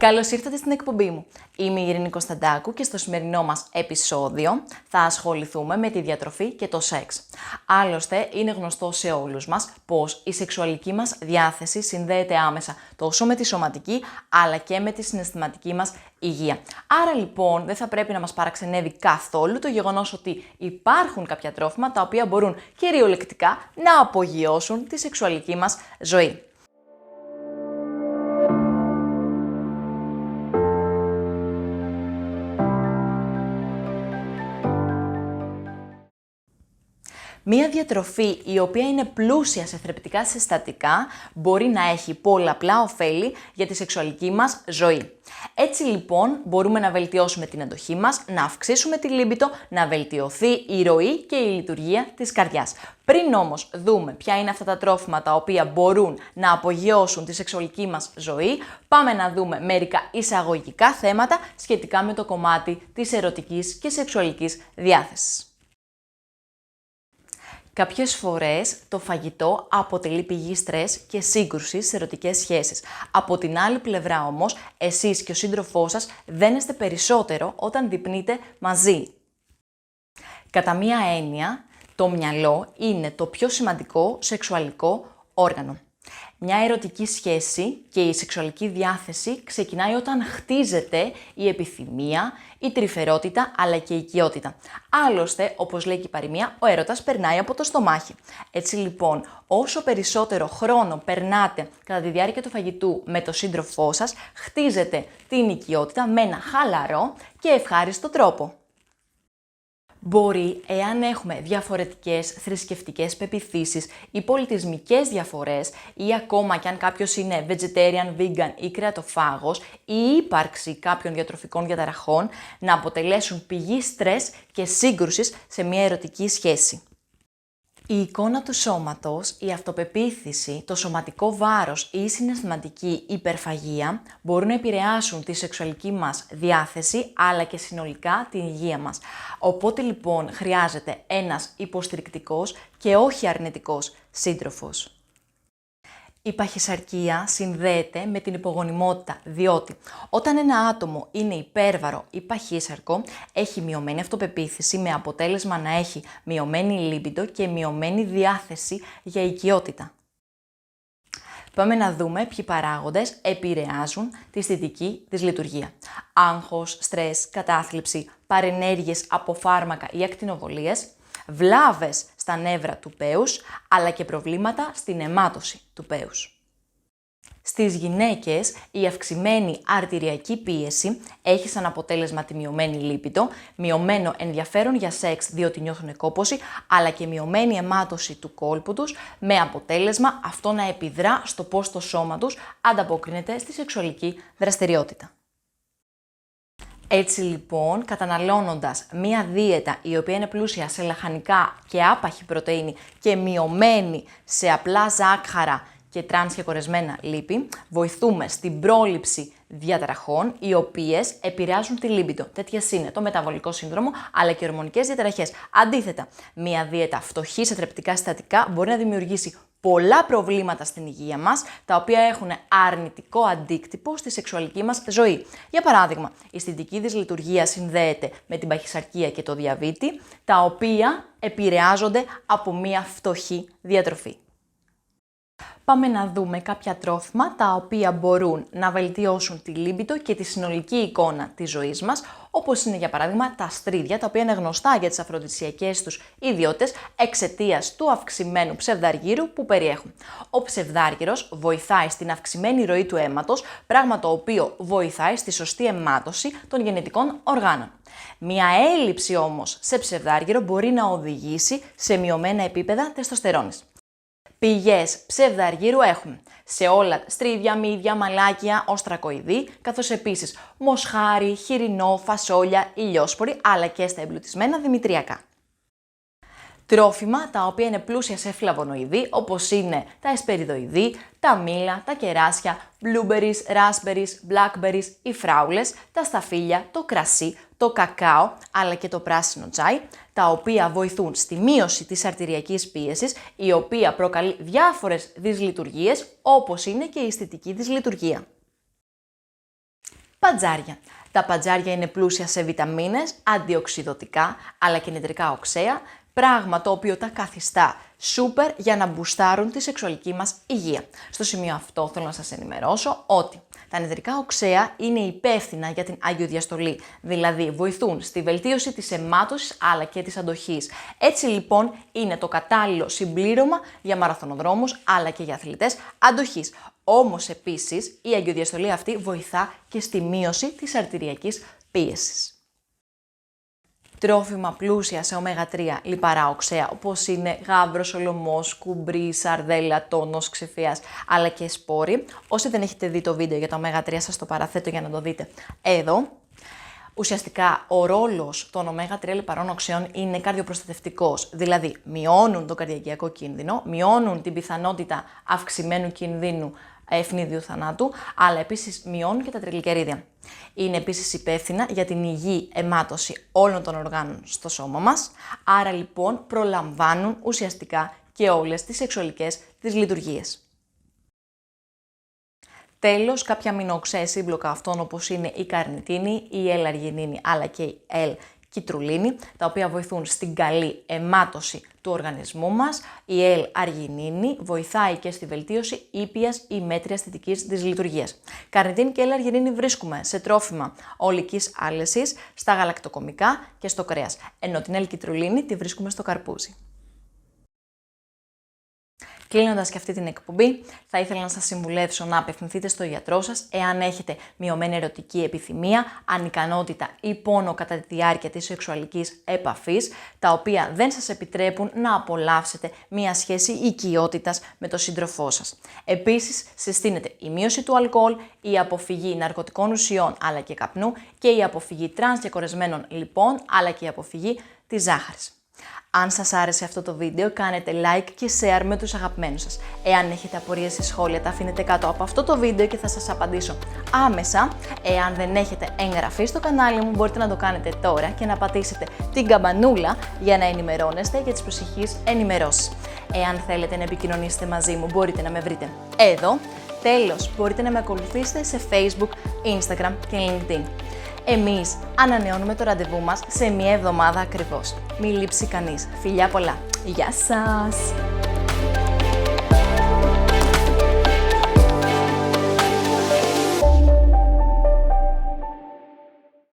Καλώς ήρθατε στην εκπομπή μου. Είμαι η Ειρήνη Κωνσταντάκου και στο σημερινό μας επεισόδιο θα ασχοληθούμε με τη διατροφή και το σεξ. Άλλωστε, είναι γνωστό σε όλους μας πως η σεξουαλική μας διάθεση συνδέεται άμεσα τόσο με τη σωματική αλλά και με τη συναισθηματική μας υγεία. Άρα λοιπόν δεν θα πρέπει να μας παραξενεύει καθόλου το γεγονός ότι υπάρχουν κάποια τρόφιμα τα οποία μπορούν κυριολεκτικά να απογειώσουν τη σεξουαλική μας ζωή. Μία διατροφή η οποία είναι πλούσια σε θρεπτικά συστατικά μπορεί να έχει πολλαπλά ωφέλη για τη σεξουαλική μας ζωή. Έτσι λοιπόν μπορούμε να βελτιώσουμε την αντοχή μας, να αυξήσουμε τη λίμπιτο, να βελτιωθεί η ροή και η λειτουργία της καρδιάς. Πριν όμως δούμε ποια είναι αυτά τα τρόφιμα τα οποία μπορούν να απογειώσουν τη σεξουαλική μας ζωή, πάμε να δούμε μερικά εισαγωγικά θέματα σχετικά με το κομμάτι της ερωτικής και σεξουαλικής διάθεσης. Κάποιες φορές το φαγητό αποτελεί πηγή στρες και σύγκρουσης σε ερωτικές σχέσεις. Από την άλλη πλευρά όμως, εσείς και ο σύντροφός σας δένεστε περισσότερο όταν δειπνείτε μαζί. Κατά μία έννοια, το μυαλό είναι το πιο σημαντικό σεξουαλικό όργανο. Μια ερωτική σχέση και η σεξουαλική διάθεση ξεκινάει όταν χτίζεται η επιθυμία, η τρυφερότητα αλλά και η οικειότητα. Άλλωστε, όπως λέει και η παροιμία, ο έρωτας περνάει από το στομάχι. Έτσι λοιπόν, όσο περισσότερο χρόνο περνάτε κατά τη διάρκεια του φαγητού με τον σύντροφό σας, χτίζετε την οικειότητα με ένα χαλαρό και ευχάριστο τρόπο. Μπορεί, εάν έχουμε διαφορετικές θρησκευτικές πεποιθήσεις ή πολιτισμικές διαφορές ή ακόμα κι αν κάποιος είναι vegetarian, vegan ή κρεατοφάγος, η ύπαρξη κάποιων διατροφικών διαταραχών να αποτελέσουν πηγή στρες και σύγκρουσης σε μια ερωτική σχέση. Η εικόνα του σώματος, η αυτοπεποίθηση, το σωματικό βάρος ή η συναισθηματική υπερφαγία μπορούν να επηρεάσουν τη σεξουαλική μας διάθεση αλλά και συνολικά την υγεία μας. Οπότε λοιπόν χρειάζεται ένας υποστηρικτικός και όχι αρνητικός σύντροφος. Η παχυσαρκία συνδέεται με την υπογονιμότητα, διότι όταν ένα άτομο είναι υπέρβαρο ή παχύσαρκο, έχει μειωμένη αυτοπεποίθηση με αποτέλεσμα να έχει μειωμένη λίμπιντο και μειωμένη διάθεση για οικειότητα. Πάμε να δούμε ποιοι παράγοντες επηρεάζουν τη αισθητική της λειτουργία. Άγχος, στρες, κατάθλιψη, παρενέργειες από φάρμακα ή ακτινοβολίες, βλάβες στα νεύρα του πέους, αλλά και προβλήματα στην αιμάτωση του πέους. Στις γυναίκες, η αυξημένη αρτηριακή πίεση έχει σαν αποτέλεσμα τη μειωμένη λίπιδο, μειωμένο ενδιαφέρον για σεξ διότι νιώθουν κόπωση, αλλά και μειωμένη αιμάτωση του κόλπου τους, με αποτέλεσμα αυτό να επιδρά στο πώς το σώμα τους ανταποκρίνεται στη σεξουαλική δραστηριότητα. Έτσι λοιπόν, καταναλώνοντας μία δίαιτα η οποία είναι πλούσια σε λαχανικά και άπαχη πρωτεΐνη και μειωμένη σε απλά ζάχαρα και τρανς και κορεσμένα λίπη, βοηθούμε στην πρόληψη διαταραχών οι οποίες επηρεάζουν τη λίμπιντο. Τέτοιες είναι το μεταβολικό σύνδρομο αλλά και ορμονικές διαταραχές. Αντίθετα, μία δίαιτα φτωχή σε θρεπτικά συστατικά μπορεί να δημιουργήσει πολλά προβλήματα στην υγεία μας, τα οποία έχουν αρνητικό αντίκτυπο στη σεξουαλική μας ζωή. Για παράδειγμα, η αισθητική της λειτουργία συνδέεται με την παχυσαρκία και το διαβήτη, τα οποία επηρεάζονται από μία φτωχή διατροφή. Πάμε να δούμε κάποια τρόφιμα τα οποία μπορούν να βελτιώσουν τη λίμπιντο και τη συνολική εικόνα της ζωής μας, όπως είναι για παράδειγμα τα στρίδια, τα οποία είναι γνωστά για τις αφροδισιακές τους ιδιότητες εξαιτίας του αυξημένου ψευδαργύρου που περιέχουν. Ο ψευδάργυρος βοηθάει στην αυξημένη ροή του αίματος, πράγμα το οποίο βοηθάει στη σωστή αιμάτωση των γεννητικών οργάνων. Μια έλλειψη όμως σε ψευδάργυρο μπορεί να οδηγήσει σε μειωμένα επίπεδα τεστοστερόνης. Πηγές ψευδαργύρου έχουμε σε όλα στρίδια, μύδια, μαλάκια, οστρακοειδή, καθώς επίσης μοσχάρι, χοιρινό, φασόλια, ηλιόσποροι, αλλά και στα εμπλουτισμένα δημητριακά. Τρόφιμα τα οποία είναι πλούσια σε φλαβονοειδή, όπως είναι τα εσπεριδοειδή, τα μήλα, τα κεράσια, blueberries, raspberries, blackberries, οι φράουλες, τα σταφύλια, το κρασί, το κακάο, αλλά και το πράσινο τσάι, τα οποία βοηθούν στη μείωση της αρτηριακής πίεσης, η οποία προκαλεί διάφορες δυσλειτουργίες, όπως είναι και η αισθητική δυσλειτουργία. Παντζάρια. Τα παντζάρια είναι πλούσια σε βιταμίνες, αντιοξυδωτικά, αλλά και νητρικά οξέα, πράγμα το οποίο τα καθιστά σούπερ για να μπουστάρουν τη σεξουαλική μας υγεία. Στο σημείο αυτό θέλω να σας ενημερώσω ότι τα νητρικά οξέα είναι υπεύθυνα για την αγιοδιαστολή, δηλαδή βοηθούν στη βελτίωση της αιμάτωσης αλλά και της αντοχής. Έτσι λοιπόν είναι το κατάλληλο συμπλήρωμα για μαραθωνοδρόμους αλλά και για αθλητές αντοχής. Όμως επίσης η αγιοδιαστολή αυτή βοηθά και στη μείωση της αρτηριακής πίεσης. Τρόφιμα πλούσια σε ω3 λιπαρά οξέα, όπως είναι γάβρος, ολομός, κουμπρί, σαρδέλα, τόνος, ξεφιάς, αλλά και σπόροι. Όσοι δεν έχετε δει το βίντεο για το ω3, σας το παραθέτω για να το δείτε εδώ. Ουσιαστικά, ο ρόλος των ω3 λιπαρών οξέων είναι καρδιοπροστατευτικός, δηλαδή μειώνουν τον καρδιακιακό κίνδυνο, μειώνουν την πιθανότητα αυξημένου κινδύνου ευνίδιου θανάτου, αλλά επίσης μειώνουν και τα τριγλικερίδια. Είναι επίσης υπεύθυνα για την υγιή αιμάτωση όλων των οργάνων στο σώμα μας, άρα λοιπόν προλαμβάνουν ουσιαστικά και όλες τις σεξουαλικές τις λειτουργίες. Τέλος, κάποια αμινооξέα σύμπλοκα αυτών όπως είναι η καρνιτίνη, η L-αργινίνη αλλά και η L-κιτρουλίνη, τα οποία βοηθούν στην καλή αιμάτωση του οργανισμού μας. Η L-αργινίνη βοηθάει και στη βελτίωση ήπιας ή μέτριας θετικής δυσλειτουργίας. Καρνιτίνη και L-αργινίνη βρίσκουμε σε τρόφιμα ολικής άλεσης, στα γαλακτοκομικά και στο κρέας, ενώ την L-κιτρουλίνη τη βρίσκουμε στο καρπούζι. Κλείνοντας και αυτή την εκπομπή, θα ήθελα να σας συμβουλεύσω να απευθυνθείτε στο γιατρό σας εάν έχετε μειωμένη ερωτική επιθυμία, ανικανότητα ή πόνο κατά τη διάρκεια της σεξουαλικής επαφής, τα οποία δεν σας επιτρέπουν να απολαύσετε μία σχέση οικειότητας με τον σύντροφό σας. Επίσης, συστήνεται η μείωση του αλκοόλ, η αποφυγή ναρκωτικών ουσιών αλλά και καπνού και η αποφυγή τρανς και κορεσμένων λιπών αλλά και η αποφυγή της ζάχαρης. Αν σας άρεσε αυτό το βίντεο, κάνετε like και share με τους αγαπημένους σας. Εάν έχετε απορίες ή σχόλια, τα αφήνετε κάτω από αυτό το βίντεο και θα σας απαντήσω άμεσα. Εάν δεν έχετε εγγραφεί στο κανάλι μου, μπορείτε να το κάνετε τώρα και να πατήσετε την καμπανούλα για να ενημερώνεστε για τις προσεχείς ενημερώσεις. Εάν θέλετε να επικοινωνήσετε μαζί μου, μπορείτε να με βρείτε εδώ. Τέλος, μπορείτε να με ακολουθήσετε σε Facebook, Instagram και LinkedIn. Εμείς ανανεώνουμε το ραντεβού μας σε μία εβδομάδα ακριβώς. Μην λείψει κανείς. Φιλιά πολλά. Γεια σας!